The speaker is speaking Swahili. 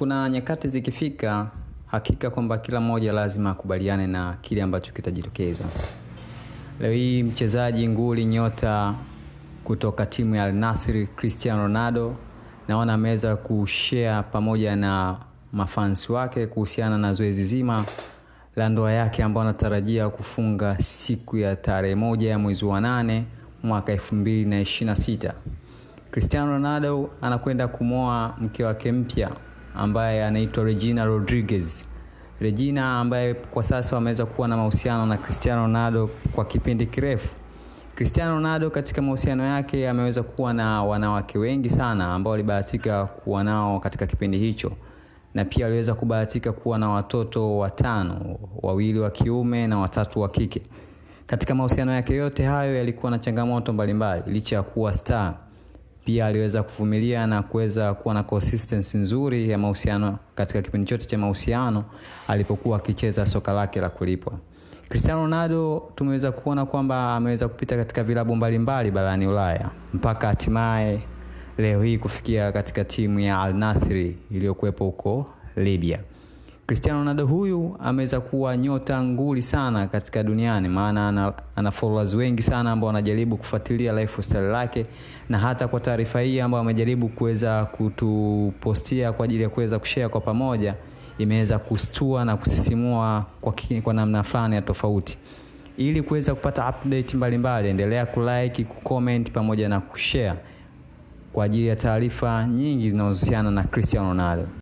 Kuna nyakati zikifika, hakika kwamba kila mmoja lazima akubaliane na kile ambacho kitajitokeza. Leo hii mchezaji nguli nyota kutoka timu ya Al Nassr, Cristiano Ronaldo, naona ameweza kushare pamoja na mafans wake kuhusiana na zoezi zima la ndoa yake ambayo anatarajia kufunga siku ya tarehe 1 ya mwezi wa 8 mwaka 2026. Cristiano Ronaldo anakwenda kumoa mke wake mpya ambaye anaitwa Regina Rodriguez. Regina ambaye kwa sasa wameweza kuwa na mahusiano na Cristiano Ronaldo kwa kipindi kirefu. Cristiano Ronaldo katika mahusiano yake ameweza kuwa na wanawake wengi sana ambao walibahatika kuwa nao katika kipindi hicho. Na pia aliweza kubahatika kuwa na watoto 5, 2 wa kiume na 3 wa kike. Katika mahusiano yake yote hayo yalikuwa na changamoto mbalimbali licha ya kuwa star. Pia aliweza kuvumilia na kuweza kuwa na consistency nzuri ya mahusiano katika kipindi chote cha mahusiano alipokuwa akicheza soka lake la kulipwa. Cristiano Ronaldo tumeweza kuona kwamba ameweza kupita katika vilabu mbalimbali barani Ulaya mpaka hatimaye leo hii kufikia katika timu ya Al Nassr iliyokuwepo huko Libya. Cristiano Ronaldo huyu ameweza kuwa nyota nguli sana katika duniani, maana ana followers wengi sana ambao wanajaribu kufuatilia lifestyle lake, na hata kwa taarifa hii ambao amejaribu kuweza kutupostia kwa ajili ya kuweza kushare kwa pamoja, imeweza kustua na kusisimua kwa namna fulani ya tofauti. Ili kuweza kupata update mbalimbali, endelea kulike, kucomment pamoja na kushare kwa ajili ya taarifa nyingi zinazohusiana na Cristiano Ronaldo.